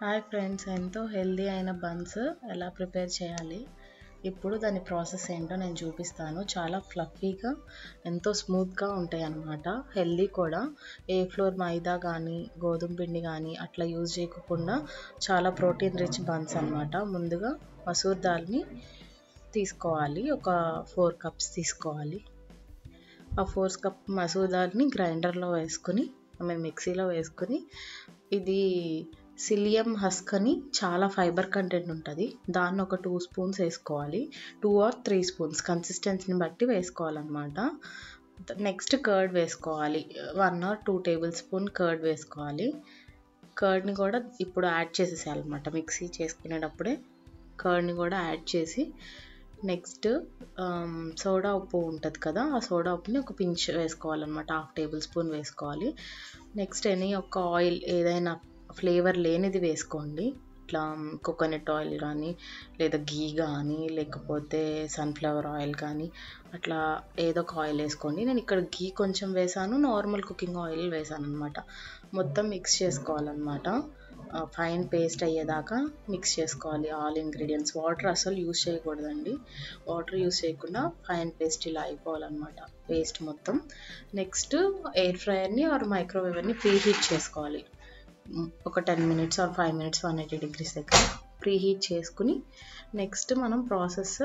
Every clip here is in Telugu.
హాయ్ ఫ్రెండ్స్, ఎంతో హెల్దీ అయిన బన్స్ ఎలా ప్రిపేర్ చేయాలి, ఇప్పుడు దాని ప్రాసెస్ ఏంటో నేను చూపిస్తాను. చాలా ఫ్లఫీగా ఎంతో స్మూత్గా ఉంటాయి అన్నమాట. హెల్దీ కూడా. ఏ ఫ్లోర్ మైదా కానీ గోధుమ పిండి కానీ అట్లా యూజ్ చేయకుండా చాలా ప్రోటీన్ రిచ్ బన్స్ అన్నమాట. ముందుగా మసూర్ దాల్ని తీసుకోవాలి, ఒక 4 కప్స్ తీసుకోవాలి. ఆ 4 కప్ మసూర్ దాల్ని గ్రైండర్లో వేసుకుని మిక్సీలో వేసుకుని, ఇది సిలియం హస్క్ అని చాలా ఫైబర్ కంటెంట్ ఉంటుంది, దాన్ని ఒక 2 స్పూన్స్ వేసుకోవాలి. 2 or 3 స్పూన్స్ కన్సిస్టెన్సీని బట్టి వేసుకోవాలన్నమాట. నెక్స్ట్ కర్డ్ వేసుకోవాలి, 1 or 2 టేబుల్ స్పూన్ కర్డ్ వేసుకోవాలి. కర్డ్ని కూడా ఇప్పుడు యాడ్ చేసేసేయాలన్నమాట. మిక్సీ చేసుకునేటప్పుడే కర్డ్ని కూడా యాడ్ చేసి, నెక్స్ట్ సోడా ఉప్పు ఉంటుంది కదా, ఆ సోడా ఉప్పుని ఒక పించ్ వేసుకోవాలన్నమాట. 1/2 టేబుల్ స్పూన్ వేసుకోవాలి. నెక్స్ట్ ఒక ఆయిల్ ఏదైనా ఫ్లేవర్ లేనిది వేసుకోండి. ఇట్లా కోకోనట్ ఆయిల్ కానీ, లేదా గీ కానీ, లేకపోతే సన్ఫ్లవర్ ఆయిల్ కానీ, అట్లా ఏదో ఒక ఆయిల్ వేసుకోండి. నేను ఇక్కడ గీ కొంచెం వేసాను, నార్మల్ కుకింగ్ ఆయిల్ వేసాను అనమాట. మొత్తం మిక్స్ చేసుకోవాలన్నమాట. ఫైన్ పేస్ట్ అయ్యేదాకా మిక్స్ చేసుకోవాలి ఆల్ ఇంగ్రీడియంట్స్. వాటర్ అసలు యూజ్ చేయకూడదండి. వాటర్ యూజ్ చేయకుండా ఫైన్ పేస్ట్ ఇలా అయిపోవాలన్నమాట, పేస్ట్ మొత్తం. నెక్స్ట్ ఎయిర్ ఫ్రైయర్ని ఆర్ మైక్రోవేవర్ని ప్రీ హీట్ చేసుకోవాలి. ఒక 10 minutes or 5 minutes 180 degrees దగ్గర ప్రీ హీట్ చేసుకుని, నెక్స్ట్ మనం ప్రాసెస్.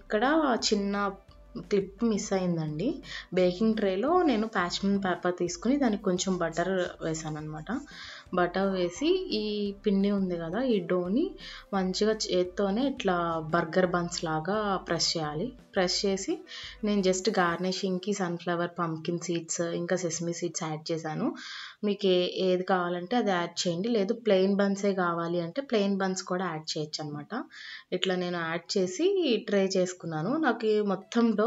ఇక్కడ చిన్న క్లిప్ మిస్ అయిందండి. బేకింగ్ ట్రేలో నేను పాచ్మెంట్ పేపర్ తీసుకుని దానికి కొంచెం బటర్ వేసాను అనమాట. బటర్ వేసి ఈ పిండి ఉంది కదా, ఈ డోని మంచిగా చేత్తోనే ఇట్లా బర్గర్ బన్స్ లాగా ప్రెస్ చేయాలి. ప్రెస్ చేసి నేను జస్ట్ గార్నిషింగ్కి సన్ఫ్లవర్, పంకిన్ సీడ్స్, ఇంకా సెసమీ సీడ్స్ యాడ్ చేశాను. మీకు ఏది కావాలంటే అది యాడ్ చేయండి, లేదు ప్లెయిన్ బన్సే కావాలి అంటే ప్లెయిన్ బన్స్ కూడా యాడ్ చేయొచ్చు అనమాట. ఇట్లా నేను యాడ్ చేసి ట్రే చేసుకున్నాను. నాకు మొత్తం డో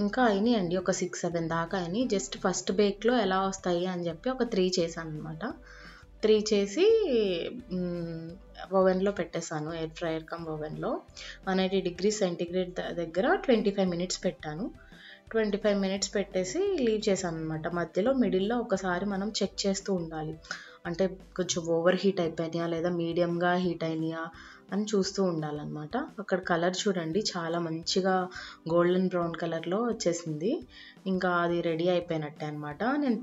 ఇంకా అయినాయండి, ఒక 6-7 దాకా అయినాయి. జస్ట్ ఫస్ట్ బేక్లో ఎలా వస్తాయి అని చెప్పి ఒక 3 చేశాను అనమాట. 3 చేసి ఓవెన్లో పెట్టేశాను, ఎయిర్ ఫ్రైయర్ కమ్ ఓవెన్లో 180 degrees సెంటిగ్రేడ్ దగ్గర 25 minutes పెట్టాను. 25 minutes పెట్టేసి లీవ్ చేశాను అనమాట. మధ్యలో మిడిల్లో ఒకసారి మనం చెక్ చేస్తూ ఉండాలి, అంటే కొంచెం ఓవర్ హీట్ అయిపోయినాయా లేదా మీడియంగా హీట్ అయినాయా అని చూస్తూ ఉండాలన్నమాట. అక్కడ కలర్ చూడండి, చాలా మంచిగా గోల్డెన్ బ్రౌన్ కలర్లో వచ్చేసింది. ఇంకా అది రెడీ అయిపోయినట్టే అనమాట. నేను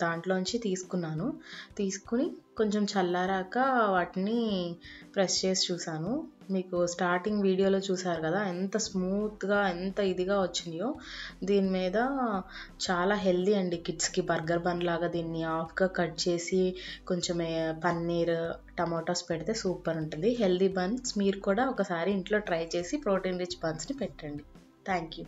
దాంట్లోంచి తీసుకున్నాను. తీసుకుని కొంచెం చల్లారాక వాటిని ప్రెస్ చేసి చూసాను. మీకు స్టార్టింగ్ వీడియోలో చూసారు కదా ఎంత స్మూత్గా ఎంత ఇదిగా వచ్చినాయో. దీని మీద చాలా హెల్దీ అండి, కిడ్స్కి బర్గర్ బన్ లాగా దీన్ని హాఫ్గా కట్ చేసి కొంచెం పన్నీర్, టమాటోస్ పెడితే సూపర్ ఉంటుంది. హెల్దీ బన్స్ మీరు కూడా ఒకసారి ఇంట్లో ట్రై చేసి ప్రోటీన్ రిచ్ బన్స్ని పెట్టండి. Thank you.